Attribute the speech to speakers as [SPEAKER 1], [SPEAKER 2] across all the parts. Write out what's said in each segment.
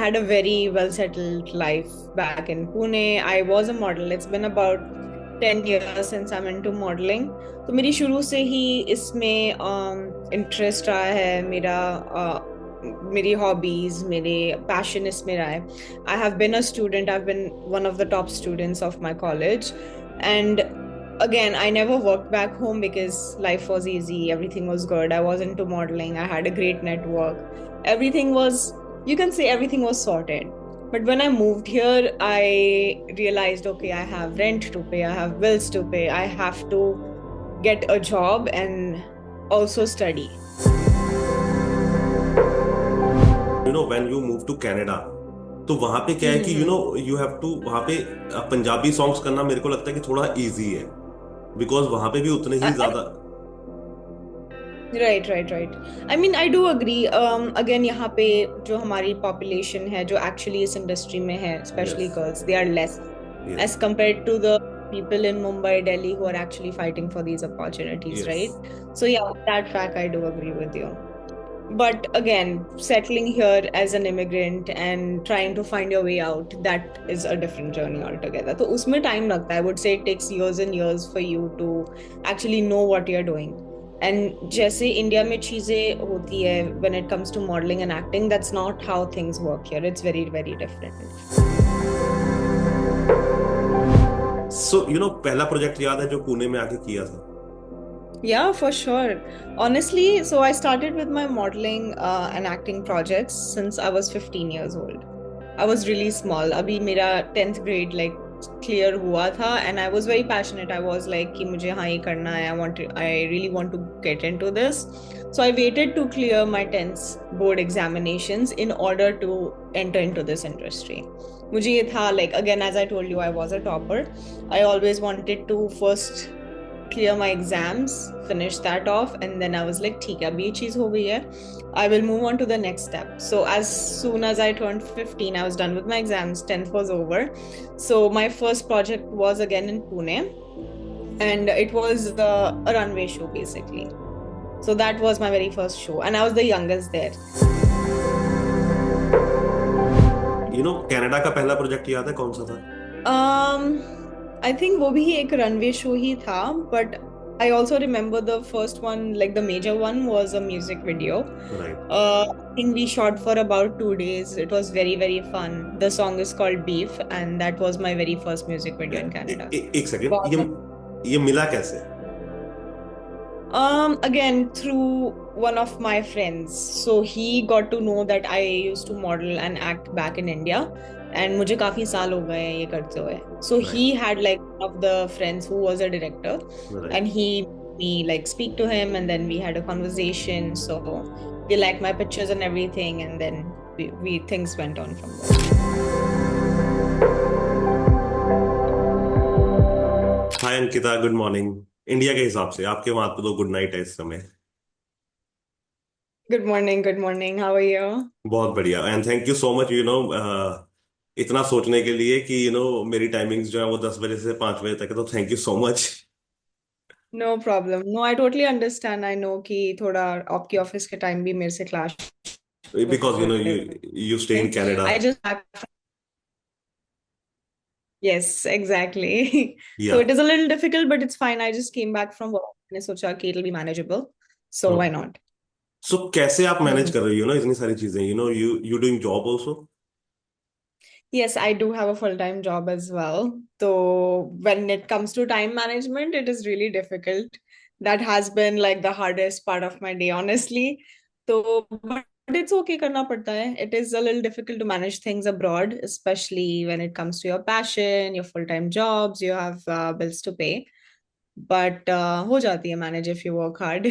[SPEAKER 1] had a very well settled life back in Pune. I was a model. It's been about 10 years since I'm into modeling. तो मेरी शुरू से ही इसमें interest रहा है मेरा मेरी हॉबीज मेरे पैशन इसमें रहा है. I have been a student. I have been one of the top students of my college. And again, I never worked back home because life was easy, everything was good. I was into modeling, I had a great network, everything was, you can say everything was sorted. But when I moved here, I realized, okay, I have rent to pay, I have bills to pay, I have to get a job and also study.
[SPEAKER 2] When you move to Canada, तो वहां पे क्या है कि
[SPEAKER 1] Mm-hmm.
[SPEAKER 2] You have to वहां पे Punjabi songs करना मेरे को लगता है कि थोड़ा इजी है, बिकॉज वहां पे भी उतने ही ज्यादा।
[SPEAKER 1] Right right right. I mean I do agree. Again यहाँ पे जो हमारी पॉपुलेशन है जो एक्चुअली इस इंडस्ट्री में है,
[SPEAKER 2] yes,
[SPEAKER 1] specially girls, they are less
[SPEAKER 2] yes,
[SPEAKER 1] as compared to the people in Mumbai, Delhi who are actually fighting for these opportunities,
[SPEAKER 2] yes.
[SPEAKER 1] right? So yeah, that fact I do agree with you. But again, settling here as an immigrant and trying to find your way out, that is a different journey altogether. तो उसमें time लगता है. I would say it takes years and years for you to actually know what you're doing. And जैसे India में चीजें होती है when it comes to modeling and acting, that's not how things work here. It's very very different.
[SPEAKER 2] सो पहला project याद है जो पुणे में आके किया था?
[SPEAKER 1] Yeah, for sure. Honestly, so I started with my modeling and acting projects since I was 15 years old. I was really small. Abhi mera 10th grade like clear hua tha, and I was very passionate. I was like कि मुझे हाँ ये करना है. I really want to get into this. So I waited to clear my 10th board examinations in order to enter into this industry. मुझे ये था, like, again, as I told you, I was a topper. I always wanted to first clear my exams, finish that off, and then I was like, ठीक है, अब ये चीज हो गई है. I will move on to the next step. So as soon as I turned 15, I was done with my exams. 10th was over. So my first project was again in Pune, and it was a runway show basically. So that was my very first show, and I was the youngest there.
[SPEAKER 2] Canada का पहला project याद है कौन सा था?
[SPEAKER 1] Um, I think वो भी एक runway show ही था, but I also remember the first one, like the major one, was a music video.
[SPEAKER 2] Right.
[SPEAKER 1] I think we shot for about 2 days. It was very, very fun. The song is called Beef, and that was my very first music video in Canada.
[SPEAKER 2] एक second,
[SPEAKER 1] बहुत
[SPEAKER 2] ये मिला कैसे?
[SPEAKER 1] Again, through one of my friends. So he got to know that I used to model and act back in India. And मुझे काफी साल हो गए हैं ये करते हुए. So he
[SPEAKER 2] right,
[SPEAKER 1] had like one of the friends who was a director, and
[SPEAKER 2] right.
[SPEAKER 1] he me like speak to him, and then we had a conversation. So he liked my pictures and everything, and then we things went on from there.
[SPEAKER 2] Hi Ankita, good morning. India के हिसाब से आपके वहां पे तो good night है इस समय.
[SPEAKER 1] Good morning, good morning. How are you?
[SPEAKER 2] बहुत बढ़िया, and thank you so much इतना सोचने के लिए कि मेरी टाइमिंग्स जो है वो 10 बजे से 5 बजे तक है, तो thank you so much.
[SPEAKER 1] No problem. No, I totally understand. I know कि थोड़ा आपके ऑफिस के टाइम भी मेरे से क्लैश
[SPEAKER 2] बिकॉज
[SPEAKER 1] होते
[SPEAKER 2] यू स्टे इन
[SPEAKER 1] हैं.
[SPEAKER 2] Canada.
[SPEAKER 1] I just yes, exactly.
[SPEAKER 2] या.
[SPEAKER 1] So it is a little difficult, but it's fine. I just came back from work and सोचा कि it'll be manageable. So why not?
[SPEAKER 2] सो कैसे आप manage
[SPEAKER 1] Mhm.
[SPEAKER 2] कर रही हो इतनी सारी चीजें, you doing job also?
[SPEAKER 1] Yes, I do have a full-time job as well. So when it comes to time management, it is really difficult. That has been like the hardest part of my day, honestly. So, but it's okay, करना पड़ता है. It is a little difficult to manage things abroad, especially when it comes to your passion, your full-time jobs, you have bills to pay. But हो जाती है manage if you work hard.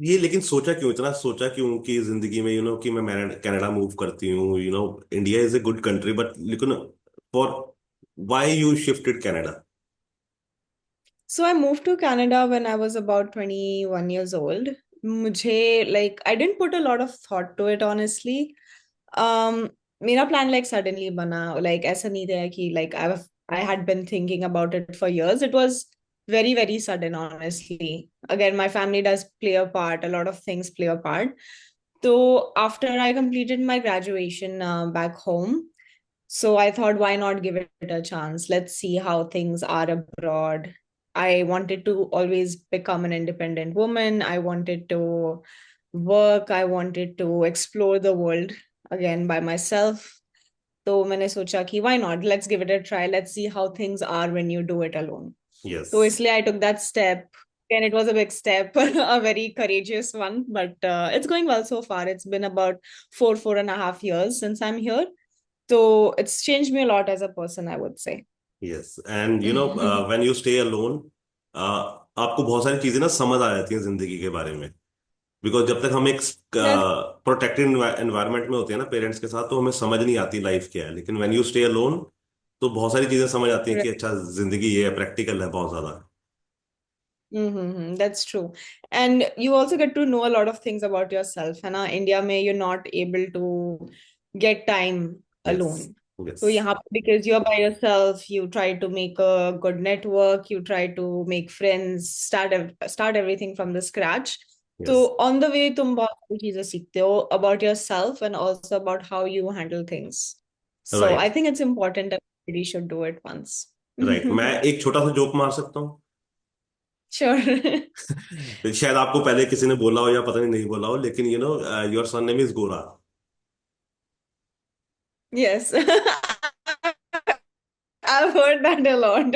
[SPEAKER 2] ये लेकिन सोचा क्यों कि जिंदगी में कि मैं कनाडा मूव करती हूँ. India is a good country, but लेकिन for why you shifted Canada?
[SPEAKER 1] So I moved to Canada when I was about 21 years old. मुझे like I didn't put a lot of thought to it honestly. Um मेरा plan like suddenly बना, like ऐसा नहीं था कि like I had been thinking about it for years. It was very very sudden honestly. Again, my family does play a part, a lot of things play a part. So after I completed my graduation back home, so I thought, why not give it a chance? Let's see how things are abroad. I wanted to always become an independent woman. I wanted to work. I wanted to explore the world again by myself. तो मैंने सोचा कि why not? Let's give it a try. Let's see how things are when you do it alone. So
[SPEAKER 2] Yes.
[SPEAKER 1] इसलिए I took that step. And it was a big step, a very courageous one, but it's going well so far. It's been about 4.5 years since I'm here. So it's changed me a lot as a person, I would say.
[SPEAKER 2] Yes. And when you stay alone, आपको बहुत सारी चीजें ना समझ आ जाती हैं जिंदगी के बारे में। बिकॉज जब तक हम एक
[SPEAKER 1] That's
[SPEAKER 2] प्रोटेक्टेड एनवायरनमेंट में होते हैं ना पेरेंट्स के साथ, तो हमें समझ नहीं आती लाइफ क्या है। लेकिन व्हेन यू स्टे अलोन, तो बहुत सारी चीजें समझ आती हैं
[SPEAKER 1] right.
[SPEAKER 2] कि अच्छा जिंदगी ये है, प्रैक्टिकल है बहुत ज्यादा।
[SPEAKER 1] That's true. And you also get to know a lot of things about yourself. है ना? India में you're not able to get time
[SPEAKER 2] yes.
[SPEAKER 1] alone.
[SPEAKER 2] Yes.
[SPEAKER 1] So यहाँ पे because you're by yourself, you try to make a good network, you try to make friends, start everything from the scratch.
[SPEAKER 2] Yes.
[SPEAKER 1] So on the way तुम बहुत सारी चीजें सीखते हो about yourself and also about how you handle things. So I
[SPEAKER 2] right.
[SPEAKER 1] think it's important that everybody should do it once.
[SPEAKER 2] Right. मैं एक छोटा सा जोक मार सकता हूँ।
[SPEAKER 1] Sure.
[SPEAKER 2] शायद आपको पहले किसी ने बोला हो या पता नहीं बोला हो, लेकिन योर सन नेम इज गोरा।
[SPEAKER 1] Yes. I've heard that a lot.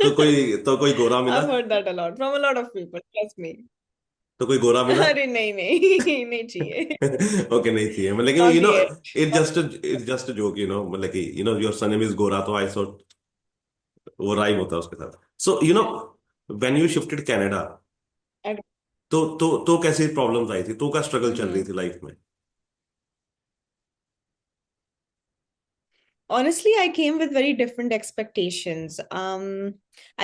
[SPEAKER 2] तो कोई गोरा मिला?
[SPEAKER 1] I've heard that a lot from a lot of people. Trust me.
[SPEAKER 2] तो कोई गोरा मिला?
[SPEAKER 1] अरे नहीं नहीं नहीं चाहिए.
[SPEAKER 2] ओके, नहीं चाहिए मतलब, लेकिन
[SPEAKER 1] Not yet.
[SPEAKER 2] It's just joke, मतलब कि योर सन नेम इज गोरा, तो आई थॉट वो राइम होता है उसके साथ। So when you shifted Canada, तो कैसी प्रॉब्लम्स आई थी, तो क्या स्ट्रगल चल रही
[SPEAKER 1] Mhm.
[SPEAKER 2] थी लाइफ में?
[SPEAKER 1] Honestly, I came with very different expectations.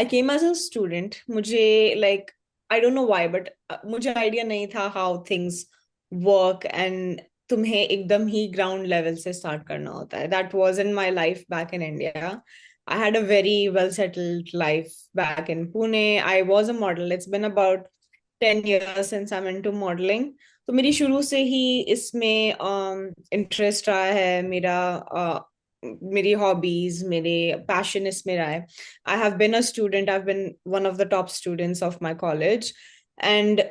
[SPEAKER 1] I came as a student. मुझे like I don't know why, but मुझे idea नहीं था how things work and तुम्हें एकदम ही ground level से start करना होता है. That wasn't my life back in India. I had a very well settled life back in Pune. I was a model. It's been about 10 years since I'm into modeling. तो मेरी शुरू से ही इसमें interest रहा है मेरा मेरी हॉबीज मेरे पैशन इसमें रहा है I have been a student I have been one of the top students of my college and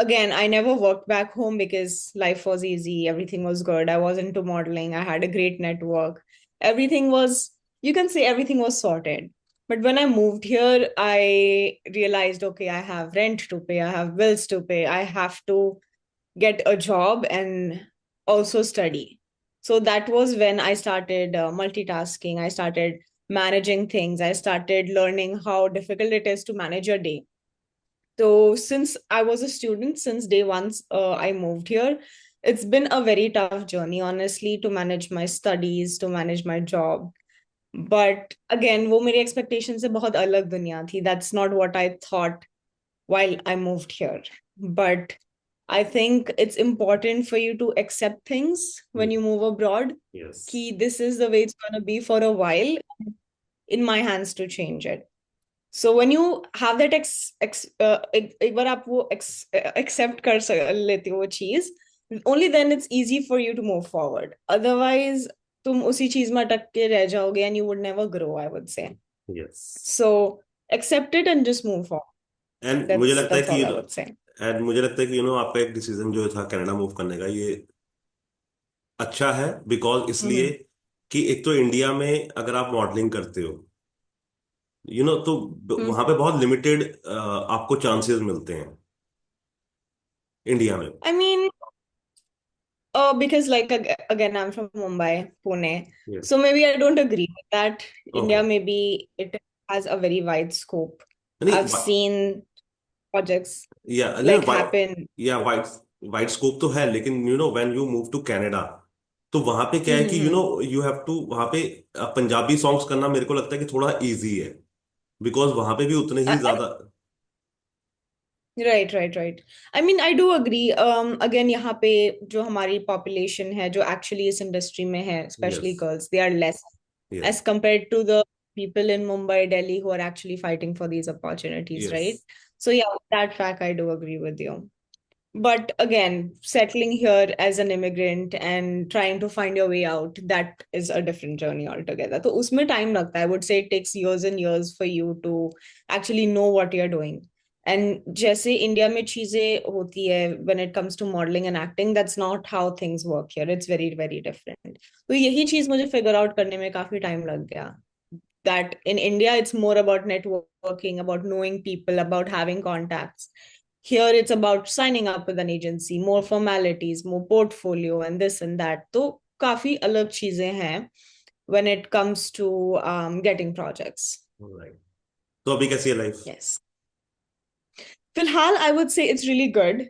[SPEAKER 1] again I never worked back home because life was easy, everything was good, I was into modeling, I had a great network, everything was, you can say everything was sorted. But when I moved here I realized, okay, I have rent to pay, I have bills to pay, I have to get a job and also study. So that was when I started multitasking. I started managing things. I started learning how difficult it is to manage a day. So since I was a student, since day one, I moved here. It's been a very tough journey, honestly, to manage my studies, to manage my job. But again, वो मेरी expectations से बहुत अलग दुनिया थी. That's not what I thought while I moved here. But I think it's important for you to accept things when you move abroad.
[SPEAKER 2] Yes.
[SPEAKER 1] Ki this is the way it's gonna be for a while. In my hands to change it. So when you have that एक बार आप वो accept कर लेते हो वो चीज, only then it's easy for you to move forward. Otherwise, तुम उसी चीज में अटक के रह जाओगे and you would never grow, I would say.
[SPEAKER 2] Yes.
[SPEAKER 1] So accept it and just move forward.
[SPEAKER 2] And मुझे लगता है
[SPEAKER 1] That's
[SPEAKER 2] कि
[SPEAKER 1] all I would say.
[SPEAKER 2] आपका एक डिसीजन जो था कनाडा मूव करने का, ये अच्छा है। बिकॉज इसलिए
[SPEAKER 1] Mm-hmm.
[SPEAKER 2] कि एक तो इंडिया में अगर आप मॉडलिंग करते हो, तो वहां पे बहुत लिमिटेड आपको चांसेस मिलते हैं इंडिया में।
[SPEAKER 1] I mean, because like again, I'm from Mumbai, Pune.
[SPEAKER 2] Yes.
[SPEAKER 1] So maybe I don't agree with that.
[SPEAKER 2] Okay.
[SPEAKER 1] India, maybe it has a very wide scope.
[SPEAKER 2] नहीं,
[SPEAKER 1] I've seen projects
[SPEAKER 2] या नहीं,
[SPEAKER 1] like happen.
[SPEAKER 2] या wide wide scope तो है, लेकिन when you move to Canada, तो वहां पे क्या है कि
[SPEAKER 1] Mm-hmm.
[SPEAKER 2] यू हैव टू वहां पे पंजाबी सॉन्ग्स करना मेरे को लगता है कि थोड़ा इजी है। बिकॉज वहां पे भी उतने ही ज्यादा।
[SPEAKER 1] Right, right, right. I mean, I do agree. Again, यहाँ पे जो हमारी population है, जो actually इस industry में है,
[SPEAKER 2] yes.
[SPEAKER 1] especially girls, they are less
[SPEAKER 2] yes.
[SPEAKER 1] as compared to the people in Mumbai, Delhi who are actually fighting for these opportunities,
[SPEAKER 2] yes.
[SPEAKER 1] right? So yeah, that fact I do agree with you. But again, settling here as an immigrant and trying to find your way out, that is a different journey altogether. So उसमें time लगता है. I would say it takes years and years for you to actually know what you're doing. And जैसे India में चीजें होती है when it comes to modeling and acting, that's not how things work here. It's very, very different. तो यही चीज मुझे figure out करने में काफी time लग गया. That in India, it's more about networking, about knowing people, about having contacts. Here, it's about signing up with an agency, more formalities, more portfolio, and this and that. तो काफी अलग चीजें हैं when it comes to getting projects.
[SPEAKER 2] Right. तो अभी कैसी है life?
[SPEAKER 1] Yes. फिलहाल, I would say it's really good.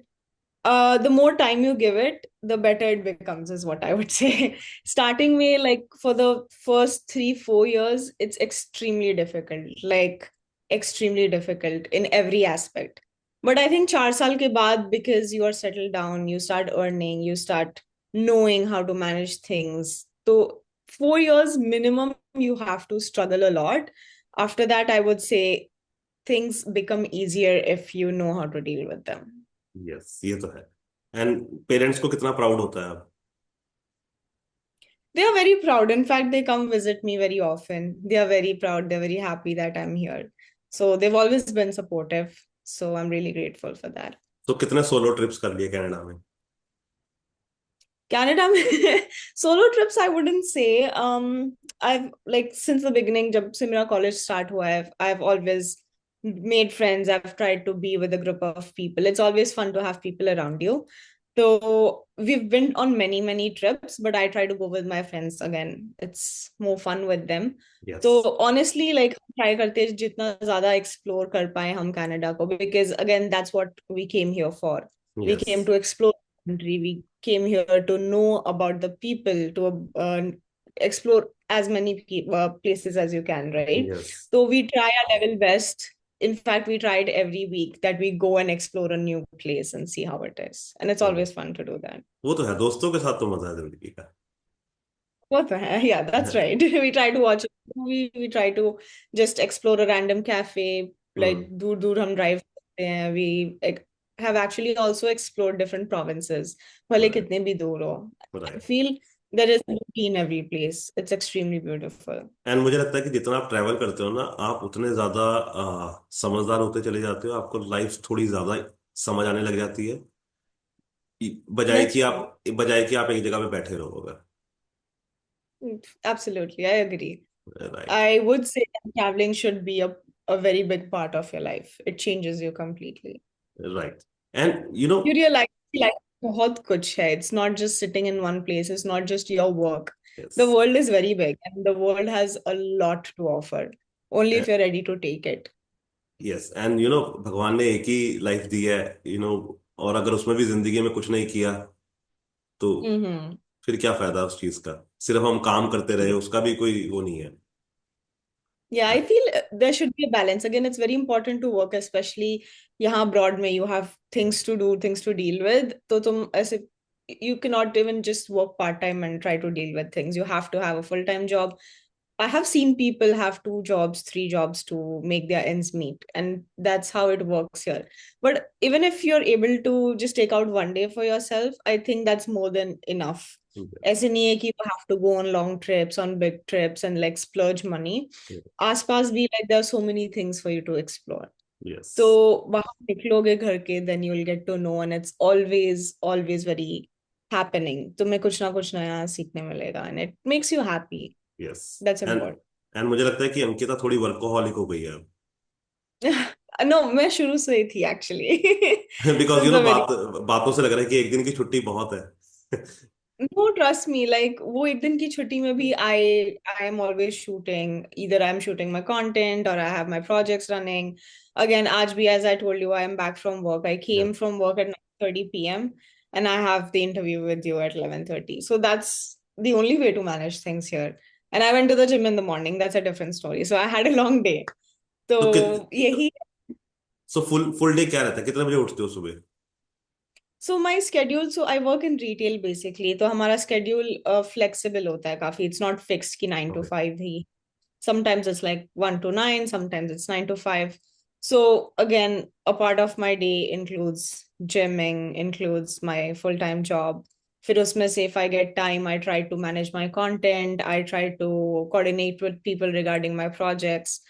[SPEAKER 1] The more time you give it, the better it becomes, is what I would say. Starting me, like for the first 3, 4 years, it's extremely difficult, like extremely difficult in every aspect. But I think 4 saal ke baad, because you are settled down, you start earning, you start knowing how to manage things. So 4 years minimum, you have to struggle a lot. After that, I would say things become easier if you know how to deal with them.
[SPEAKER 2] Yes, ये तो है। And parents को कितना proud होता है अब?
[SPEAKER 1] They are very proud. In fact, they come visit me very often. They are very proud. They're very happy that I'm here. So they've always been supportive. So I'm really grateful for that.
[SPEAKER 2] तो कितने solo trips कर लिए Canada में?
[SPEAKER 1] Canada, solo trips, I wouldn't say. I've like since the beginning, जब से मेरा college start हुआ है, I've always made friends. I've tried to be with a group of people. It's always fun to have people around you. So we've been on many, many trips, but I try to go with my friends again. It's more fun with them.
[SPEAKER 2] Yes.
[SPEAKER 1] So honestly, like try करते हैं जितना ज़्यादा explore कर पाए हम Canada को, because again, that's what we came here for. We
[SPEAKER 2] yes.
[SPEAKER 1] came to explore the country. We came here to know about the people, to explore as many places as you can, right?
[SPEAKER 2] Yes.
[SPEAKER 1] So we try our level best. In fact, we tried every week that we go and explore a new place and see how it is. And it's always fun to do that.
[SPEAKER 2] वो तो है, दोस्तों के साथ तो मजा है जिंदगी का।
[SPEAKER 1] What the heck? Yeah, that's right. We try to watch a movie. We try to just explore a random cafe. Like
[SPEAKER 2] हम्म।
[SPEAKER 1] दूर दूर हम drive करते हैं. We like have actually also explored different provinces. भले
[SPEAKER 2] राइट।
[SPEAKER 1] कितने भी दूर हो. I
[SPEAKER 2] right.
[SPEAKER 1] feel there is beauty in every place. It's extremely beautiful.
[SPEAKER 2] And मुझे लगता है कि जितना आप ट्रैवल करते हो ना, आप उतने ज्यादा समझदार होते चले जाते हो, आपको लाइफ थोड़ी ज्यादा समझ आने लग जाती है, बजाय
[SPEAKER 1] That's
[SPEAKER 2] कि
[SPEAKER 1] true.
[SPEAKER 2] आप बजाय कि आप एक जगह पे बैठे रहोगे।
[SPEAKER 1] Absolutely. I agree.
[SPEAKER 2] Right.
[SPEAKER 1] I would say that traveling should be a very big part of your life. It changes you completely.
[SPEAKER 2] Right. And you know.
[SPEAKER 1] You realize like बहुत कुछ है. It's not just sitting in one place. It's not just your work.
[SPEAKER 2] Yes.
[SPEAKER 1] The world is very big and the world has a lot to offer. Only if you're ready to take it.
[SPEAKER 2] Yes, and भगवान ने एक ही life दी है, और अगर उसमें भी जिंदगी में कुछ नहीं किया तो
[SPEAKER 1] Mm-hmm.
[SPEAKER 2] फिर क्या फायदा उस चीज का? सिर्फ हम काम करते रहे, उसका भी कोई वो नहीं है।
[SPEAKER 1] Yeah, I feel there should be a balance. Again, it's very important to work, especially यहाँ abroad में you have things to do, things to deal with. तो तुम ऐसे you cannot even just work part-time and try to deal with things. You have to have a full-time job. I have seen people have 2 jobs, 3 jobs to make their ends meet, and that's how it works here. But even if you're able to just take out one day for yourself, I think that's more than enough. ऐसे नहीं है कि you have to go on long trips, on big trips, and like splurge money. आसपास भी like there are so many things for you to explore.
[SPEAKER 2] Yes.
[SPEAKER 1] तो बाहर निकलोगे घर के, then you'll get to know, and it's always very happening. तुम्हें कुछ ना नया सीखने मिलेगा, and it makes you happy.
[SPEAKER 2] Yes.
[SPEAKER 1] That's
[SPEAKER 2] and
[SPEAKER 1] important.
[SPEAKER 2] And मुझे लगता है कि अंकिता थोड़ी वर्कोहॉलिक हो गई है अब।
[SPEAKER 1] No, मैं शुरू से ही थी actually.
[SPEAKER 2] Because
[SPEAKER 1] Since the very
[SPEAKER 2] बात बातों से लग रहा है कि एक दिन की छुट्टी बहुत है।
[SPEAKER 1] No, trust me, like वो एक दिन की छुट्टी में भी I am always shooting. Either I'm shooting my content or I have my projects running. Again, आज भी as I told you, I am back from work. I
[SPEAKER 2] Yeah.
[SPEAKER 1] came from work at 9:30 p.m. and I have the interview with you at 11:30. So that's the only way to manage things here. And I went to the gym in the morning. That's a different story. So I had a long day. तो
[SPEAKER 2] तो
[SPEAKER 1] यही
[SPEAKER 2] so full full day क्या रहता है? कितने बजे उठते हो सुबह?
[SPEAKER 1] So my schedule, so I work in retail basically. तो हमारा schedule flexible होता है काफी. It's not fixed कि 9 to
[SPEAKER 2] okay.
[SPEAKER 1] 5 he. Sometimes it's like 1 to 9, sometimes it's 9 to 5. So again, a part of my day includes gymming, includes my full-time job. फिर उसमें से if I get time, I try to manage my content, I try to coordinate with people regarding my projects.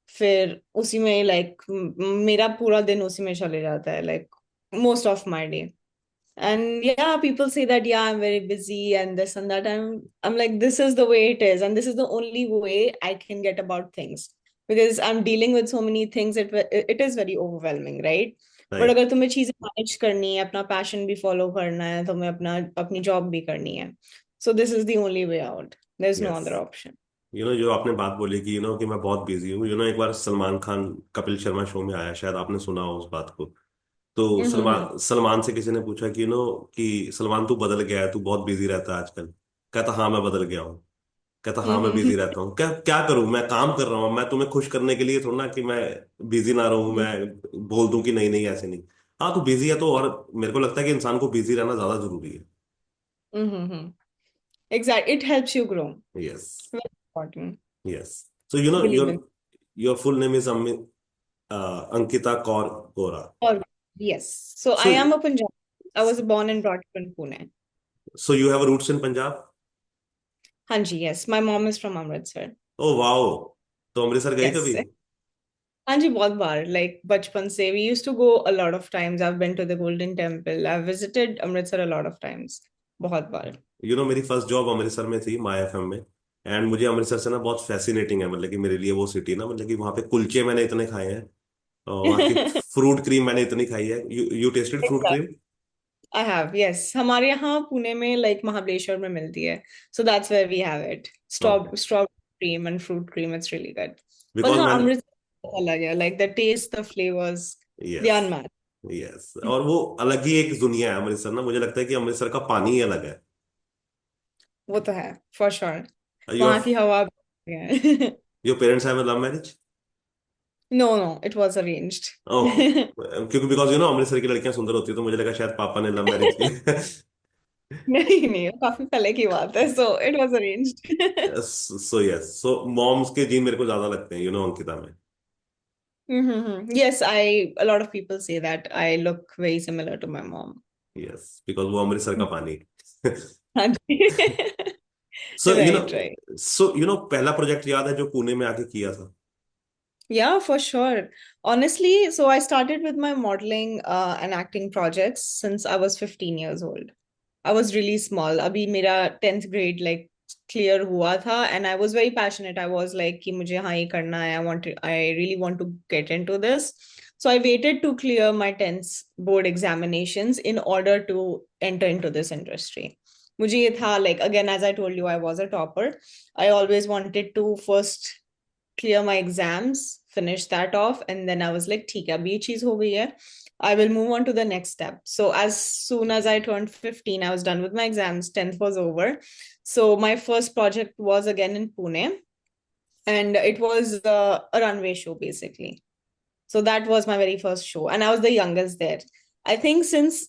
[SPEAKER 1] फिर उसी में like मेरा पूरा दिन उसी में चले जाता है, like most of my day. And yeah, people say that, yeah, I'm very busy and this and that. I'm like, this is the way it is, and this is the only way I can get about things because I'm dealing with so many things. It is very overwhelming, right? But
[SPEAKER 2] right.
[SPEAKER 1] अगर तुम्हें चीजें manage करनी है, अपना passion भी follow करना है, तुम्हें अपनी जॉब भी करनी है. So this is the only way out. There's no
[SPEAKER 2] yes.
[SPEAKER 1] other option.
[SPEAKER 2] जो आपने बात बोली कि कि मैं बहुत बिजी हूँ, एक बार सलमान खान कपिल शर्मा शो में आया, शायद आपने सुना हो उस बात को. तो
[SPEAKER 1] Mm-hmm.
[SPEAKER 2] सलमान से किसी ने पूछा कि कि सलमान तू बदल गया है, तू बहुत बिजी रहता है आजकल. कहता हाँ मैं बदल गया हूँ. कहता हाँ मैं बिजी रहता हूँ. क्या क्या करूँ, मैं काम कर रहा हूँ, मैं तुम्हें खुश करने के लिए थोड़ा ना कि मैं बिजी ना रहूँ, मैं बोल दूं कि नहीं नहीं ऐसे नहीं. हाँ तो बिजी है तो, और मेरे को लगता है कि इंसान को बिजी रहना ज्यादा जरूरी है.
[SPEAKER 1] Mm-hmm. Exactly. It helps you grow.
[SPEAKER 2] Yes.
[SPEAKER 1] Very important.
[SPEAKER 2] Yes. So
[SPEAKER 1] Believe
[SPEAKER 2] your
[SPEAKER 1] in.
[SPEAKER 2] Your full name is Ankita Kaur गोरा.
[SPEAKER 1] Or yes. So I
[SPEAKER 2] so
[SPEAKER 1] am a Punjabi. I was born and brought up in Pune.
[SPEAKER 2] So you have roots in Punjab.
[SPEAKER 1] Hanji, yes. My mom is from Amritsar.
[SPEAKER 2] Oh wow. तो अमृतसर गई कभी?
[SPEAKER 1] Yes. Hanji, बहुत बार. Like बचपन से we used to go a lot of times. I've been to the Golden Temple. I've visited Amritsar a lot of times. बहुत बार.
[SPEAKER 2] मेरी first job Amritsar में थी, माई एफएम में. एंड मुझे अमृतसर से ना बहुत फैसिनेटिंग है, मतलब कि मेरे लिए वो सिटी ना, मतलब कि वहाँ पे कुलचे मैंने इतने खाए हैं, और वहाँ की फ्रूट क्रीम मैंने इतनी खाई है. You tested fruit cream?
[SPEAKER 1] I have, yes. हमारे यहाँ पुणे में like महाबलेश्वर में मिलती है. So that's where we have it.
[SPEAKER 2] Okay.
[SPEAKER 1] Strawberry cream and fruit cream. It's really good. But
[SPEAKER 2] because
[SPEAKER 1] हाँ,
[SPEAKER 2] मैंने.
[SPEAKER 1] अमृतसर अलग है. Like the taste, the flavors, they
[SPEAKER 2] yes.
[SPEAKER 1] are unmatched.
[SPEAKER 2] Yes, और वो अलग ही एक दुनिया है अमृतसर ना. मुझे लगता है कि अमृतसर का पानी ही अलग है.
[SPEAKER 1] वो तो है, for sure.
[SPEAKER 2] योर
[SPEAKER 1] वहाँ की हवा भी है.
[SPEAKER 2] Your parents have love marriage?
[SPEAKER 1] No, no, it was arranged.
[SPEAKER 2] ओह. क्योंकि बिकॉज अमृतसर की लड़कियां सुंदर होती है, तो मुझे लगा शायद पापा ने लव मैरिज की.
[SPEAKER 1] नहीं नहीं, वो काफी पहले की बात है. So it was arranged.
[SPEAKER 2] So yes, so moms के जीन मेरे को ज्यादा लगते हैं अंकिता में.
[SPEAKER 1] Mm-hmm. Yes, a lot of people say that I look very similar to my mom.
[SPEAKER 2] Yes, because वो अमृतसर का पानी.
[SPEAKER 1] हाँ जी.
[SPEAKER 2] सो
[SPEAKER 1] Right, right.
[SPEAKER 2] पहला प्रोजेक्ट याद है जो पुणे में आके किया था?
[SPEAKER 1] Yeah, for sure. Honestly, so I started with my modeling and acting projects since I was 15 years old. I was really small. अभी मेरा 10th grade like clear हुआ था, and I was very passionate. I was like कि मुझे हाँ ये करना है. I really want to get into this. So I waited to clear my 10th board examinations in order to enter into this industry. मुझे ये था like, again, as I told you, I was a topper. I always wanted to first clear my exams, finish that off, and then I was like, ठीक है, अब ये चीज हो गई है. I will move on to the next step. So as soon as I turned 15, I was done with my exams. 10th was over. So my first project was again in Pune, and it was a runway show basically. So that was my very first show, and I was the youngest there. I think since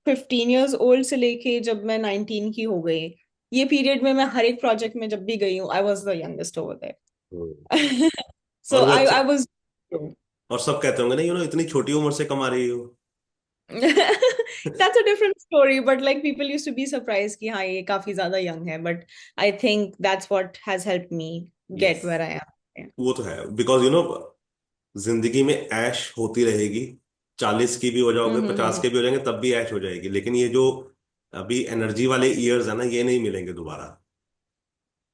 [SPEAKER 1] 15 years old से लेके जब मैं 19 की हो गई, ये period में मैं हर एक प्रोजेक्ट में जब भी गई हूँ, I was the youngest over there.
[SPEAKER 2] और
[SPEAKER 1] So
[SPEAKER 2] वो
[SPEAKER 1] I was.
[SPEAKER 2] और सब कहते होंगे ना, इतनी छोटी उम्र से कमा रही हो.
[SPEAKER 1] That's a different story, but like people used to be surprised कि हाँ ये काफी ज्यादा young है, but I think that's what has helped me
[SPEAKER 2] yes,
[SPEAKER 1] get where I am.
[SPEAKER 2] वो तो है. बिकॉज जिंदगी में ऐश होती रहेगी. 40 की भी हो जाओगे, 50
[SPEAKER 1] Mm-hmm.
[SPEAKER 2] के भी हो जाएंगे, तब भी ऐश हो जाएगी. लेकिन ये जो अभी एनर्जी वाले ईयर्स है ना, ये नहीं मिलेंगे दोबारा.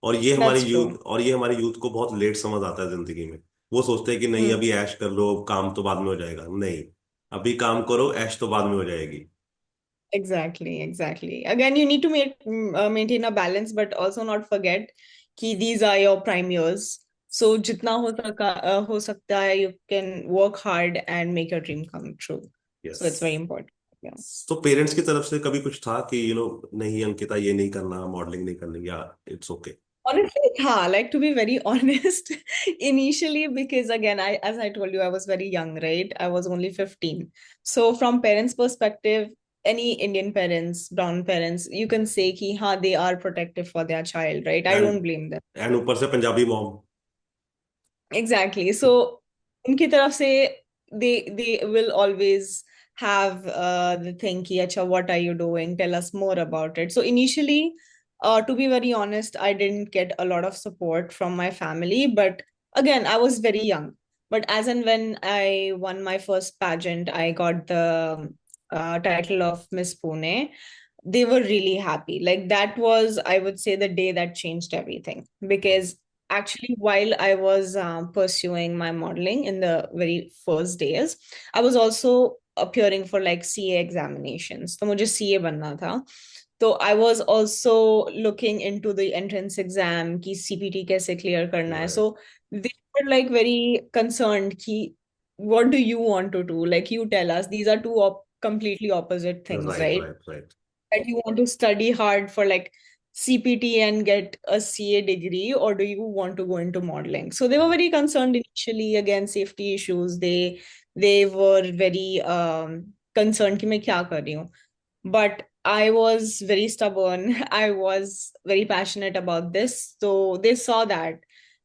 [SPEAKER 1] That's true.
[SPEAKER 2] और ये हमारी यूथ को बहुत लेट समझ आता है जिंदगी में. वो सोचते हैं कि नहीं
[SPEAKER 1] Mm.
[SPEAKER 2] अभी ऐश कर लो, काम तो बाद में हो जाएगा. नहीं, अभी काम करो, ऐश तो बाद में हो जाएगी.
[SPEAKER 1] Exactly, exactly. Again, you need to maintain a balance, but also not forget कि these are your prime years. So जितना हो सकता है, you can work hard and make your dream come true.
[SPEAKER 2] Yes.
[SPEAKER 1] So it's very important. Yeah.
[SPEAKER 2] तो parents की तरफ से कभी कुछ था कि नहीं अंकिता ये नहीं करना, मॉडलिंग नहीं करनी, या it's okay?
[SPEAKER 1] Honestly, yeah, like to be very honest, initially, because again, as I told you, I was very young, right? I was only 15. So from parents' perspective, any Indian parents, brown parents, you can say ki, ha, they are protective for their child, right? I
[SPEAKER 2] and
[SPEAKER 1] don't blame them.
[SPEAKER 2] And ऊपर से Punjabi mom.
[SPEAKER 1] Exactly. So उनकी तरफ से they will always have the thing ki, acha, what are you doing? Tell us more about it. So initially, to be very honest, I didn't get a lot of support from my family. But again, I was very young. But as and when I won my first pageant, I got the title of Miss Pune. They were really happy. Like that was, I would say, the day that changed everything. Because actually, while I was pursuing my modeling in the very first days, I was also appearing for like CA examinations. तो मुझे CA बनना था. So I was also looking into the entrance exam कि CPT कैसे clear करना है.
[SPEAKER 2] Right,
[SPEAKER 1] So they were like very concerned कि what do you want to do? Like you tell us. These are two completely opposite things,
[SPEAKER 2] right,
[SPEAKER 1] right?
[SPEAKER 2] right, right.
[SPEAKER 1] That you want to study hard for like CPT and get a CA degree, or do you want to go into modeling? So they were very concerned initially. Again, safety issues. They were very concerned कि मैं क्या कर रही हूँ. But I was very stubborn. I was very passionate about this. So they saw that.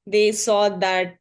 [SPEAKER 1] They saw that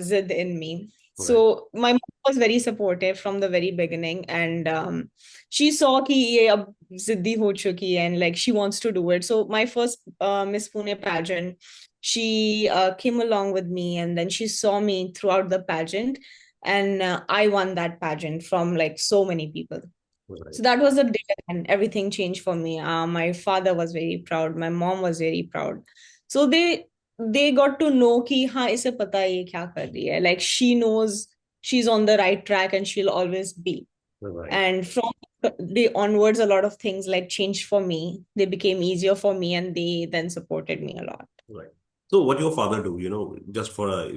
[SPEAKER 1] zid in me.
[SPEAKER 2] Right.
[SPEAKER 1] So my mom was very supportive from the very beginning. And she saw कि ये अब जिद्दी हो चुकी है and like she wants to do it. So my first Miss Pune pageant, she came along with me and then she saw me throughout the pageant. And I won that pageant from like so many people.
[SPEAKER 2] Right.
[SPEAKER 1] So that was the day and everything changed for me. My father was very proud. My mom was very proud. So they got to know कि हाँ इसे पता है ये क्या कर रही है. Like she knows she's on the right track and she'll always be.
[SPEAKER 2] Right.
[SPEAKER 1] And from the onwards, a lot of things like changed for me. They became easier for me and they then supported me a lot.
[SPEAKER 2] Right. So what your father do, just for a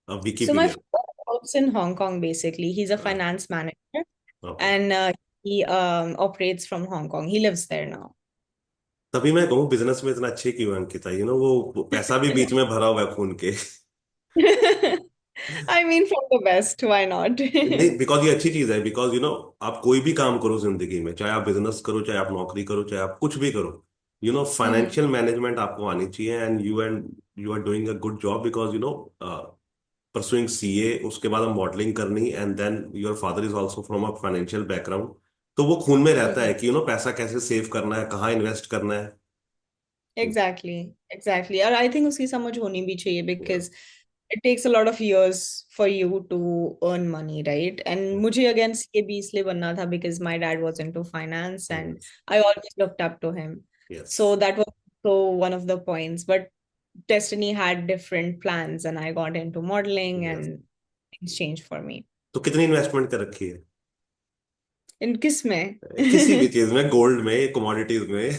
[SPEAKER 1] So my
[SPEAKER 2] Wikipedia.
[SPEAKER 1] father works in Hong Kong basically. He's a
[SPEAKER 2] Uh,
[SPEAKER 1] finance manager
[SPEAKER 2] okay.
[SPEAKER 1] and he operates from Hong Kong. He lives there now.
[SPEAKER 2] तभी मैं कहूँ business में इतना अच्छे क्यों है अंकिता, वो पैसा भी बीच में भरा हुआ है खून के।
[SPEAKER 1] I mean, from the best, why not?
[SPEAKER 2] नहीं, बिकॉज ये अच्छी चीज है, बिकॉज आप कोई भी काम करो जिंदगी में, चाहे आप बिजनेस करो, चाहे आप नौकरी करो, चाहे आप कुछ भी करो,
[SPEAKER 1] Hmm.
[SPEAKER 2] फाइनेंशियल मैनेजमेंट आपको आनी चाहिए, and you are doing a good job, because pursuing CA, उसके बाद हम मॉडलिंग करनी, and then your father is also from a financial background, तो वो खून में रहता है
[SPEAKER 1] Hmm.
[SPEAKER 2] कि पैसा कैसे सेव करना है, कहाँ इन्वेस्ट करना है।
[SPEAKER 1] Exactly, exactly. और I think उसकी समझ होनी भी चाहिए
[SPEAKER 2] Yeah.
[SPEAKER 1] because it takes a lot of years for you to earn money, right? And मुझे again CAB इसलिए बनना था because my dad was into finance and
[SPEAKER 2] Yes.
[SPEAKER 1] I always looked up to him. So
[SPEAKER 2] Yes.
[SPEAKER 1] that was so one of the points. But Destiny had different plans and I got into modeling
[SPEAKER 2] Yes.
[SPEAKER 1] and things changed for me.
[SPEAKER 2] तो कितनी investment कर रखी है?
[SPEAKER 1] In किस में?
[SPEAKER 2] किसी भी चीज में, गोल्ड में, कमोडिटीज में।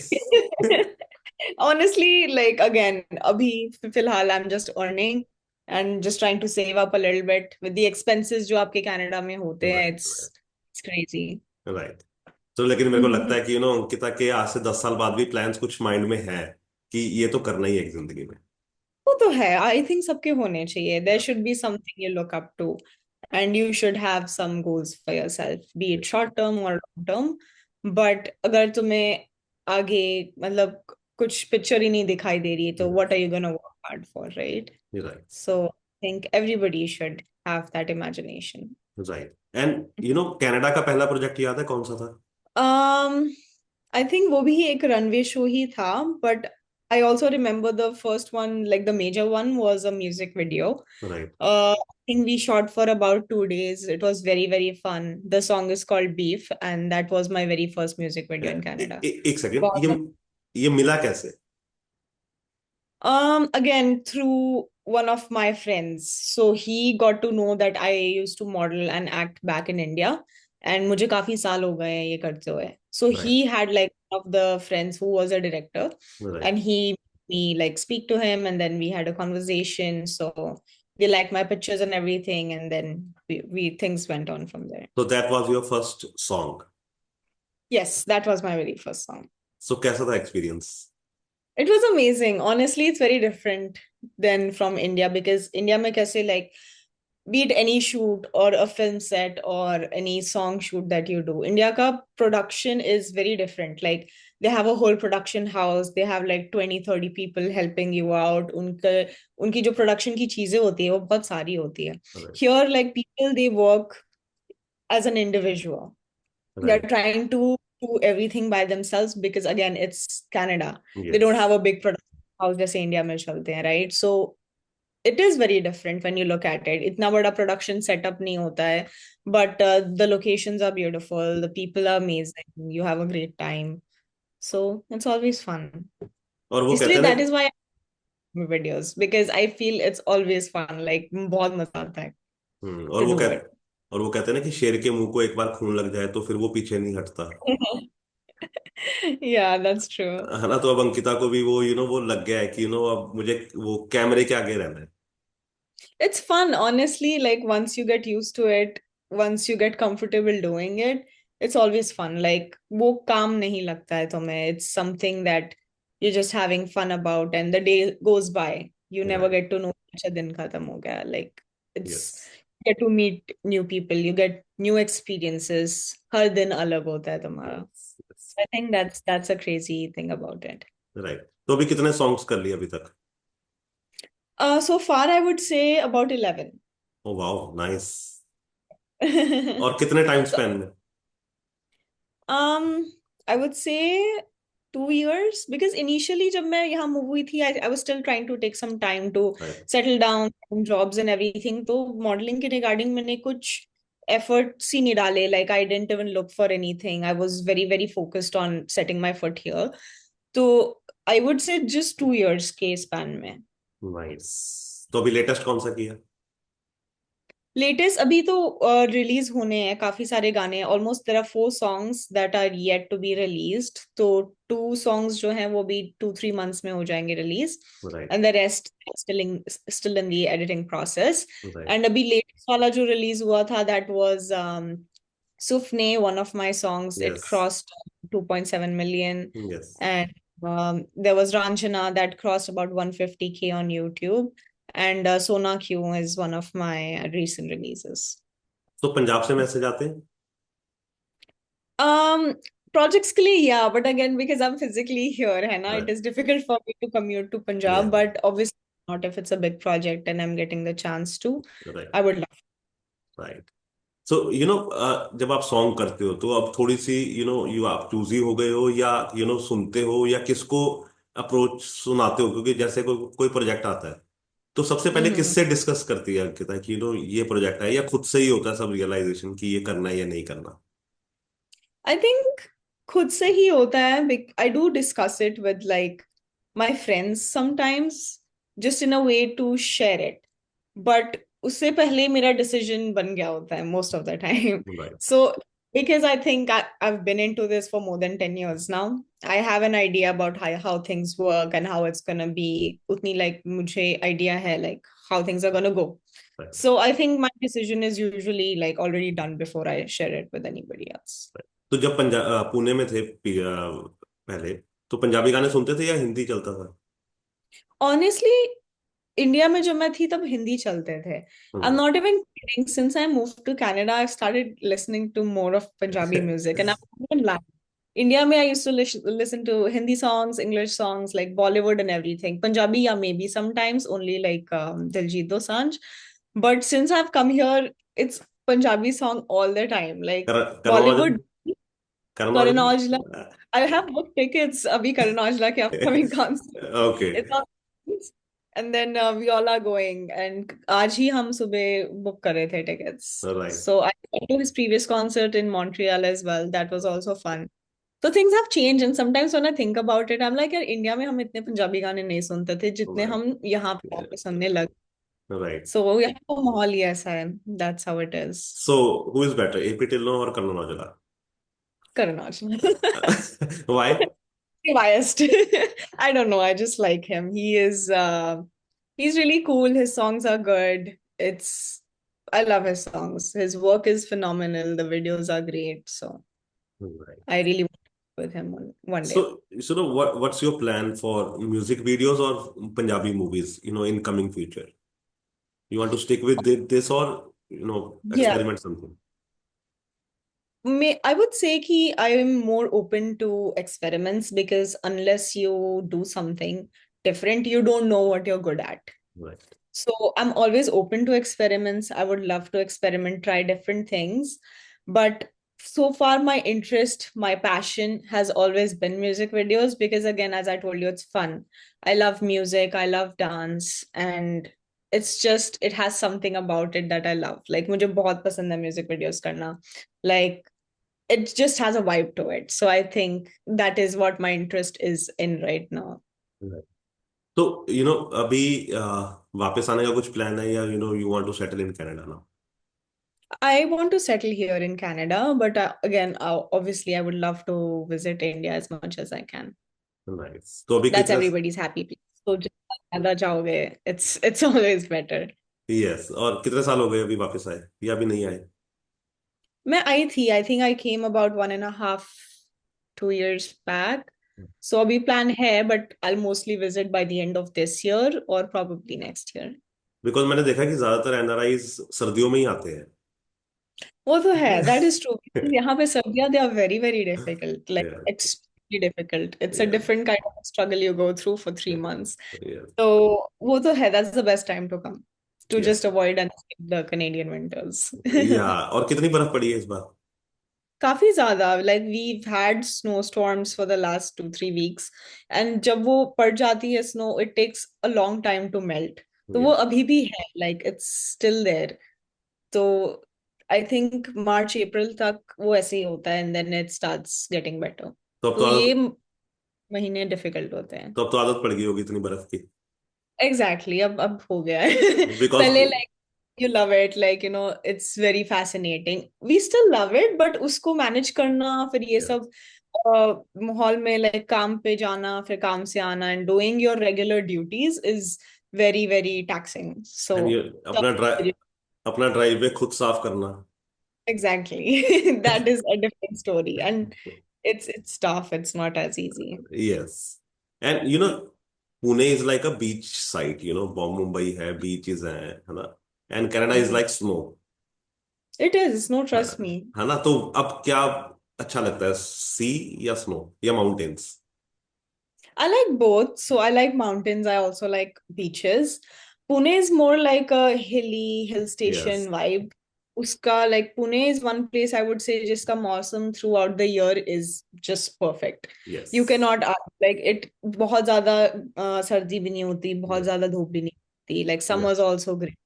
[SPEAKER 1] Honestly, like again, abhi फिलहाल I'm just earning and just trying to save up a little bit with the expenses जो आपके कनाडा में होते हैं.
[SPEAKER 2] Right,
[SPEAKER 1] It's crazy.
[SPEAKER 2] राइट। तो लेकिन मेरे को लगता है कि अंकिता के आज से 10 साल बाद भी प्लान्स कुछ माइंड में है कि ये तो करना ही है एक जिंदगी में।
[SPEAKER 1] वो तो है. I think सबके होने चाहिए. There
[SPEAKER 2] Yeah.
[SPEAKER 1] should be something you look up to, and you should have some goals for yourself, be it short term or long term. But अगर तुम्हें आगे मतलब कुछ पिक्चर ही नहीं दिखाई दे रही है तो what are you gonna work hard for, right?
[SPEAKER 2] Right,
[SPEAKER 1] So I think everybody should have that imagination.
[SPEAKER 2] Right. And Canada का पहला प्रोजेक्ट याद है कौन सा था?
[SPEAKER 1] Um, I think वो भी एक runway show ही था, but I also remember the first one, like the major one, was a music video.
[SPEAKER 2] Right.
[SPEAKER 1] I think we shot for about 2 days. It was very, very fun. The song is called Beef, and that was my very first music video in Canada.
[SPEAKER 2] एक second,
[SPEAKER 1] बहुत
[SPEAKER 2] ये मिला कैसे?
[SPEAKER 1] Again, through one of my friends. So he got to know that I used to model and act back in India. And मुझे काफी साल हो गए हैं ये करते हुए. So
[SPEAKER 2] right,
[SPEAKER 1] he had like one of the friends who was a director,
[SPEAKER 2] right.
[SPEAKER 1] and he me like speak to him, and then we had a conversation. So they liked my pictures and everything, and then we things went on from there.
[SPEAKER 2] तो that was your first song?
[SPEAKER 1] Yes, that was my very first song.
[SPEAKER 2] सो कैसा था experience?
[SPEAKER 1] It was amazing. Honestly, it's very different than from India because India में कैसे like be it any shoot or a film set or any song shoot that you do, India ka production is very different. Like they have a whole production house, they have like 20-30 people helping you out. उनकी जो production की चीजें होती है वो बहुत सारी होती है.
[SPEAKER 2] Right,
[SPEAKER 1] Here like people they work as an individual. They're
[SPEAKER 2] Right.
[SPEAKER 1] trying to do everything by themselves because again, it's Canada. They don't have
[SPEAKER 2] Yes.
[SPEAKER 1] a big production house जैसे इंडिया में चलते हैं, right? So it is very different when you look at it. इतना बड़ा production setup नहीं होता है, but the locations are beautiful, the people are amazing, you have a great time. So it's always fun.
[SPEAKER 2] और वो कहते
[SPEAKER 1] इसलिए
[SPEAKER 2] हैं ना
[SPEAKER 1] that is why I make videos because I feel it's always fun. Like बहुत मजा आता है
[SPEAKER 2] और
[SPEAKER 1] to
[SPEAKER 2] वो
[SPEAKER 1] do
[SPEAKER 2] कह
[SPEAKER 1] it.
[SPEAKER 2] और वो कहते हैं ना कि शेर के मुंह को एक बार खून लग जाए तो फिर वो पीछे नहीं हटता।
[SPEAKER 1] Yeah, that's true.
[SPEAKER 2] है ना? तो अब अंकिता को भी वो वो लग गया है कि अब मुझे वो कैमरे के आगे रहना है।
[SPEAKER 1] It's fun, honestly. Like once you get used to it, once you get comfortable doing it, it's always fun. Like वो काम नहीं लगता है तुम्हें. It's something that you're just having fun about, and the day goes by. You never
[SPEAKER 2] right.
[SPEAKER 1] get to know अच्छा दिन खत्म हो गया. Like
[SPEAKER 2] yes.
[SPEAKER 1] it's you get to meet new people, you get new experiences. हर दिन अलग होता है तुम्हारा.
[SPEAKER 2] Yes.
[SPEAKER 1] I think that's a crazy thing about it.
[SPEAKER 2] Right. तो अभी कितने सॉन्ग्स कर लिए अभी तक?
[SPEAKER 1] So far, I would say about 11.
[SPEAKER 2] Oh wow, nice. और कितने टाइम
[SPEAKER 1] So
[SPEAKER 2] स्पेन में?
[SPEAKER 1] I would say 2 years because initially जब मैं यहाँ move हुई थी I was still trying to take some time to
[SPEAKER 2] right.
[SPEAKER 1] settle down jobs and everything तो modeling के regarding मैंने कुछ efforts ही नहीं डाले like I didn't even look for anything I was very very focused on setting my foot here तो I would say just 2 years के span में
[SPEAKER 2] nice. तो अभी लेटेस्ट कौन सा किया?
[SPEAKER 1] लेटेस्ट अभी तो रिलीज होने हैं काफी सारे गाने almost there are 4 songs that are yet to be released तो 2 सॉन्ग्स जो हैं वो भी 2-3 मंथ्स में हो जाएंगे release
[SPEAKER 2] right.
[SPEAKER 1] And the rest still in the editing process
[SPEAKER 2] right.
[SPEAKER 1] And अभी लेटेस्ट वाला जो रिलीज हुआ था that was Sufne one of my songs it
[SPEAKER 2] yes.
[SPEAKER 1] Crossed 2.7 million
[SPEAKER 2] yes.
[SPEAKER 1] and there was Ranjana that crossed about 150K on YouTube and Sona Q is one of my recent releases.
[SPEAKER 2] तो पंजाब से message आते हैं?
[SPEAKER 1] Um, Projects के लिए, yeah, but again, because I'm physically here, है ना, it
[SPEAKER 2] right.
[SPEAKER 1] is difficult for me to commute to
[SPEAKER 2] या।
[SPEAKER 1] Punjab, but obviously not if it's a big project and I'm getting the chance to.
[SPEAKER 2] Right.
[SPEAKER 1] I would love.
[SPEAKER 2] Right. So जब आप song करते हो तो अब थोड़ी सी you आप choosy हो गए हो या सुनते हो या किसको अप्रोच सुनाते हो, क्योंकि जैसे कोई प्रोजेक्ट आता है तो सबसे पहले
[SPEAKER 1] Mhm.
[SPEAKER 2] किससे डिस्कस करती है अंकिता कि ये प्रोजेक्ट है, या खुद से ही होता है सब रियलाइजेशन कि ये करना है या नहीं करना?
[SPEAKER 1] I think खुद से ही होता है. I do discuss it with like my friends sometimes, just in a way to share it. But उससे पहले मेरा decision बन गया होता है most of the time.
[SPEAKER 2] Right.
[SPEAKER 1] So because I think I've bन into this for more than 10 years now, I have an idea about how things work and how it's gonna be. उतनी like मुझे idea है like how things are gonna go.
[SPEAKER 2] Right.
[SPEAKER 1] So I think my decision is usually like already done before I share it with anybody else.
[SPEAKER 2] तो जब पुणे में थे पहले, तो पंजाबी गाने सुनते थे या हिंदी चलता था?
[SPEAKER 1] Honestly, इंडिया में जब मैं थी तब हिंदी चलते थे. I'm not even kidding. Since I moved to Canada, I've started listening to more of Punjabi music, and I'm not even lying. India में I used to listen to Hindi songs, English songs, like Bollywood and everything. Punjabi, yeah, maybe sometimes only like Diljit Dosanjh. But since I've come here, it's Punjabi song all the time. Like
[SPEAKER 2] Karan Aujla.
[SPEAKER 1] Bollywood,
[SPEAKER 2] Karan
[SPEAKER 1] Karan Aujla.
[SPEAKER 2] Aujla.
[SPEAKER 1] I have booked tickets. Abhi Karan Aujla ke upcoming concert.
[SPEAKER 2] Okay.
[SPEAKER 1] It's on. And then we all are going. And आज ही हम सुबह book कर रहे थे tickets.
[SPEAKER 2] Right.
[SPEAKER 1] So I went to his previous concert in Montreal as well. That was also fun. So things have changed. And sometimes when I think about it, I'm like, यार India में हम इतने पंजाबी गाने नहीं सुनते थे जितने
[SPEAKER 2] right.
[SPEAKER 1] हम यहाँ पे आके सुनने लग.
[SPEAKER 2] राइट।
[SPEAKER 1] So यहाँ का माहौल ही ऐसा है. That's how it is.
[SPEAKER 2] So who is better, AP Dhillon और Karan Aujla?
[SPEAKER 1] Karan Aujla.
[SPEAKER 2] Why?
[SPEAKER 1] Biased. I don't know. I just like him. He's really cool. His songs are good. I love his songs. His work is phenomenal. The videos are great. So I really want to work with him one day.
[SPEAKER 2] So what's your plan for music videos or Punjabi movies, in coming future? You want to stick with this or,
[SPEAKER 1] Yeah.
[SPEAKER 2] experiment something?
[SPEAKER 1] I would say कि I am more open to experiments because unless you do something different, you don't know what you're good at.
[SPEAKER 2] Right.
[SPEAKER 1] So I'm always open to experiments. I would love to experiment, try different things. But so far, my interest, my passion has always been music videos because, again, as I told you, it's fun. I love music, I love dance, and it's just, it has something about it that I love. Like, मुझे बहुत पसंद है music videos करना. Like, it just has a vibe to it. So I think that is what my interest is in right now.
[SPEAKER 2] तो अभी वापस आने का कुछ प्लान है, या you want to settle in Canada now?
[SPEAKER 1] I want to settle here in Canada, but again, obviously, I would love to visit India as much as I can.
[SPEAKER 2] Nice, तो अभी
[SPEAKER 1] That's
[SPEAKER 2] कितने?
[SPEAKER 1] everybody's happy place. So just Canada jaoge, it's always better.
[SPEAKER 2] Yes, और कितने साल हो गए अभी वापस आए, या अभी नहीं आए?
[SPEAKER 1] मैं आई थी, I think I came about 1.5, 2 years back. So अभी plan है, but I'll mostly visit by the end of this year or probably next year.
[SPEAKER 2] Because मैंने देखा कि ज्यादातर एनआरआईज सर्दियों में ही आते हैं।
[SPEAKER 1] वो तो है, that is true. यहाँ पे सर्दियाँ, they are very very difficult, like
[SPEAKER 2] Yeah,
[SPEAKER 1] extremely difficult. It's a
[SPEAKER 2] yeah,
[SPEAKER 1] different kind of struggle you go through for 3 months.
[SPEAKER 2] yeah,
[SPEAKER 1] So वो तो है, that's the best time to come to
[SPEAKER 2] yes,
[SPEAKER 1] just avoid and escape the Canadian winters.
[SPEAKER 2] या और कितनी बर्फ पड़ी है इस बार?
[SPEAKER 1] काफी ज्यादा, like we've had snowstorms for the last 2-3 weeks, and जब वो पड़ जाती है snow, it takes a long time to melt. तो वो
[SPEAKER 2] Yeah.
[SPEAKER 1] अभी भी है, like it's still there. तो I think March April तक वो ऐसे ही होता है, and then it starts getting better.
[SPEAKER 2] तो अब
[SPEAKER 1] तो
[SPEAKER 2] तो
[SPEAKER 1] ये
[SPEAKER 2] आदत
[SPEAKER 1] महीने डिफिकल्ट होते हैं.
[SPEAKER 2] तो अब तो आदत पड़ गई होगी इतनी बर्फ की।
[SPEAKER 1] Exactly, अब हो गया है.
[SPEAKER 2] बिकॉज
[SPEAKER 1] पहले like you love it, like it's very fascinating. We still love it, but उसको मैनेज करना, फिर ये सब माहौल में, like काम पे जाना, फिर काम से आना, and doing your regular duties is very very taxing. So
[SPEAKER 2] and ये अपना ड्राइव खुद साफ करना।
[SPEAKER 1] exactly, that is a different story, and it's tough. It's not as easy.
[SPEAKER 2] Yes, and Pune is like a beach site, Mumbai है, beaches हैं, है ना? And Canada is
[SPEAKER 1] Mhm.
[SPEAKER 2] Like snow,
[SPEAKER 1] It is, no, trust me.
[SPEAKER 2] है ना? तो अब क्या अच्छा लगता है, सी या स्नो या mountains?
[SPEAKER 1] I like both. So I like mountains. I also like beaches. Pune is more like a hilly hill
[SPEAKER 2] yes,
[SPEAKER 1] station vibe. Uska, like Pune is one place I would say jiska mausam throughout the year is just perfect.
[SPEAKER 2] Yes,
[SPEAKER 1] You cannot like it बहुत ज़्यादा सर्दी भी नहीं होती, बहुत
[SPEAKER 2] yes,
[SPEAKER 1] ज़्यादा धूप भी नहीं होती. Like
[SPEAKER 2] yes,
[SPEAKER 1] summers also great.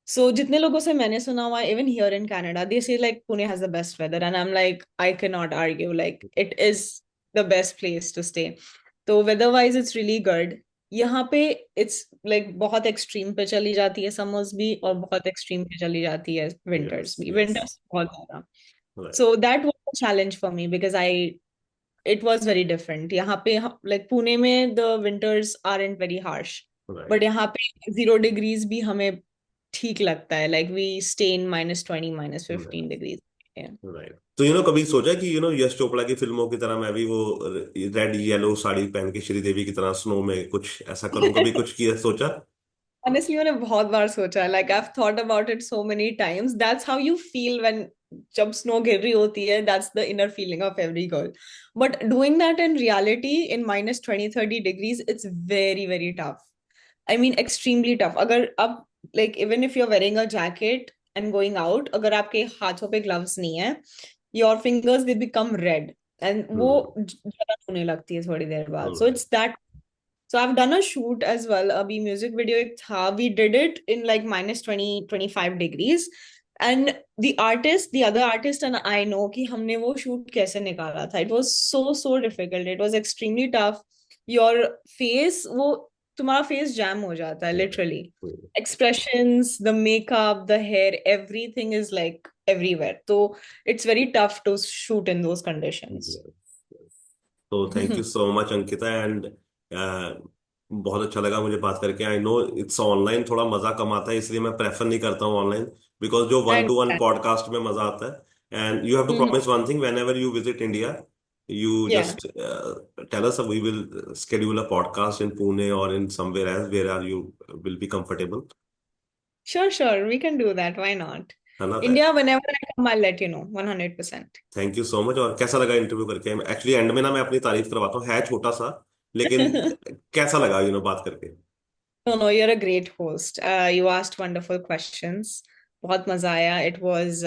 [SPEAKER 1] So जितने लोगों से मैंने सुना हुआ, even here in Canada, they say like Pune has the best weather, and I'm like, I cannot argue. Like it is the best place to stay. तो weather wise it's really good. यहाँ पे it's like बहुत extreme पे चली जाती है summers भी, और बहुत extreme पे चली जाती है winters
[SPEAKER 2] यस,
[SPEAKER 1] भी.
[SPEAKER 2] यस,
[SPEAKER 1] Winters बहुत ज़्यादा.
[SPEAKER 2] Right,
[SPEAKER 1] So that was a challenge for me because it was very different. यहाँ पे like पुणे में the winters aren't very harsh, but
[SPEAKER 2] right,
[SPEAKER 1] यहाँ पे 0 degrees भी हमें ठीक लगता है. Like we stay in -20, -15 degrees. Yeah.
[SPEAKER 2] Right. तो कभी सोचा कि यश चोपड़ा की फिल्मों की तरह मैं भी वो रेड येलो साड़ी पहन के श्रीदेवी की तरह स्नो में कुछ ऐसा करूं, कभी कुछ किया, सोचा?
[SPEAKER 1] Honestly, मैंने बहुत बार सोचा. Like I've thought about it so many times. That's how you feel when जब snow गिर रही होती है. That's the inner feeling of every girl. But doing that in reality in -20, 30 degrees, it's very, very tough. I mean, extremely tough. अगर अब like even if you're wearing a jacket and going out, अगर आपके हाथों पे gloves नहीं है, your fingers they become red, and वो
[SPEAKER 2] हम्म,
[SPEAKER 1] जलन होने लगती है थोड़ी देर बाद. So it's that. So I've done a shoot as well. अभी music video एक था. We did it in like -20, 25 degrees. And the other artist and I know कि हमने वो shoot कैसे निकाला था. It was so difficult. It was extremely tough. Your face, वो तुम्हारा face jam हो जाता है literally. Expressions, the makeup, the hair, everything is like everywhere. So it's very tough to shoot in those conditions.
[SPEAKER 2] तो thank you so much Ankita, and बहुत अच्छा लगा मुझे बात करके। आई नो इट्स ऑनलाइन थोड़ा मजा कम आता है, इसलिए मैं प्रेफर नहीं करता हूँ ऑनलाइन, बिकॉज जो
[SPEAKER 1] I
[SPEAKER 2] one to one
[SPEAKER 1] understand.
[SPEAKER 2] Podcast में मजा आता है। And you have to
[SPEAKER 1] Mhm.
[SPEAKER 2] Promise one thing, whenever you visit India, you
[SPEAKER 1] Yeah.
[SPEAKER 2] just tell us, we will schedule a podcast in Pune or in somewhere else where are you will be comfortable,
[SPEAKER 1] Sure. We can do that. Why not?
[SPEAKER 2] है ना?
[SPEAKER 1] India, whenever I come, I'll let you know. 100%.
[SPEAKER 2] Thank you so much. और कैसा लगा interview करके? Actually and में ना मैं अपनी तारीफ करवाता हूँ, है छोटा सा, लेकिन कैसा लगा बात करके?
[SPEAKER 1] No, you're a great host. You asked wonderful questions. बहुत मजा आया. It was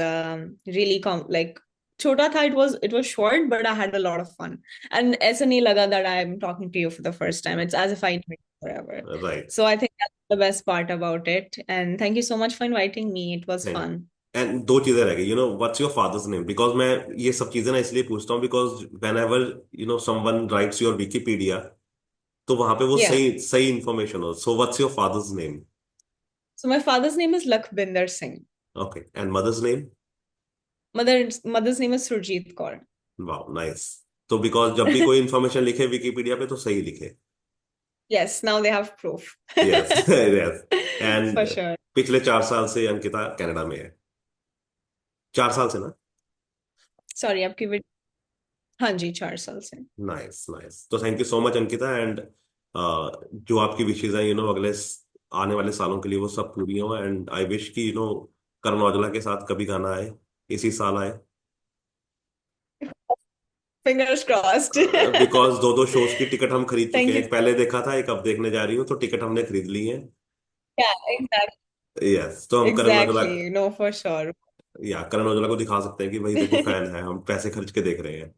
[SPEAKER 1] really like छोटा था, it was short, but I had a lot of fun. And ऐसा नहीं लगा that I'm talking to you for the first time. It's as if I knew you forever.
[SPEAKER 2] Right.
[SPEAKER 1] So I think that's the best part about it. And thank you so much for inviting me. It was
[SPEAKER 2] thank
[SPEAKER 1] fun.
[SPEAKER 2] You. And दो चीजें रह गई, what's your father's name, because मैं ये सब चीजें ना इसलिए पूछता हूँ because whenever someone writes your Wikipedia, तो वहां पे वो
[SPEAKER 1] Yeah.
[SPEAKER 2] सही सही इंफॉर्मेशन हो। So what's your father's name?
[SPEAKER 1] So my father's name is Lakhbinder Singh.
[SPEAKER 2] Okay, and mother's name?
[SPEAKER 1] Mother's name is Surjit Kaur.
[SPEAKER 2] वाह, नाइस। तो because जब भी कोई इंफॉर्मेशन लिखे विकिपीडिया पे तो सही लिखे।
[SPEAKER 1] Yes, now they have proof.
[SPEAKER 2] Yes yes.
[SPEAKER 1] For
[SPEAKER 2] and
[SPEAKER 1] sure.
[SPEAKER 2] पिछले 4 साल से अंकिता कनाडा में है। 4 साल से ना?
[SPEAKER 1] Sorry, आपकी हाँ जी, 4 साल से।
[SPEAKER 2] Nice nice. तो thank you so much Ankita. And जो आपकी विशेज है अगले आने वाले सालों के लिए वो सब पूरी हो। एंड आई विश कि करण औजला के साथ कभी गाना आए, इसी साल आए।
[SPEAKER 1] Fingers crossed.
[SPEAKER 2] बिकॉज दो दो शोज की टिकट हम खरीद चुके
[SPEAKER 1] Thank
[SPEAKER 2] हैं,
[SPEAKER 1] you.
[SPEAKER 2] एक पहले देखा था, एक अब देखने जा रही हूँ, तो टिकट हमने खरीद ली है।
[SPEAKER 1] Yeah, exactly.
[SPEAKER 2] यस, तो हम Karan Aujla,
[SPEAKER 1] Exactly. No, for sure.
[SPEAKER 2] या करण औजला को दिखा सकते हैं कि भाई देखो फैन है, हम पैसे खर्च के देख रहे हैं।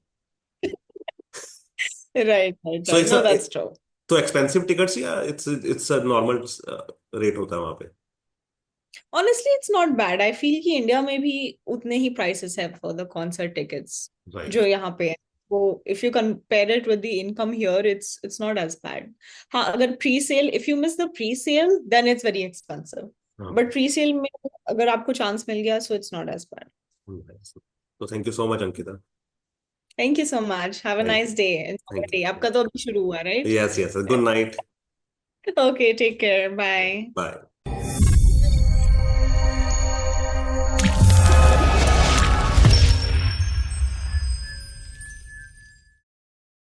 [SPEAKER 1] Right, right,
[SPEAKER 2] so
[SPEAKER 1] right.
[SPEAKER 2] It's
[SPEAKER 1] No, that's true.
[SPEAKER 2] तो एक्सपेंसिव टिकट्स या इट्स नॉर्मल रेट होता है वहां पे?
[SPEAKER 1] Honestly, it's not bad. I feel कि इंडिया में भी उतने ही prices है for the concert tickets जो
[SPEAKER 2] राइट।
[SPEAKER 1] यहाँ पे है. So if you compare it with the income here, it's not as bad. हाँ, अगर pre-sale, if you miss the pre-sale, then it's very expensive.
[SPEAKER 2] हाँ।
[SPEAKER 1] But pre-sale में अगर आपको chance मिल गया, so it's not as bad.
[SPEAKER 2] तो thank you so much Ankita.
[SPEAKER 1] Thank you so much. Have a
[SPEAKER 2] thank you.
[SPEAKER 1] nice day. Enjoy your
[SPEAKER 2] thank
[SPEAKER 1] day.
[SPEAKER 2] You.
[SPEAKER 1] आपका तो अभी शुरू हुआ, right?
[SPEAKER 2] Yes yes, good night.
[SPEAKER 1] Okay, take care. Bye.
[SPEAKER 2] Bye.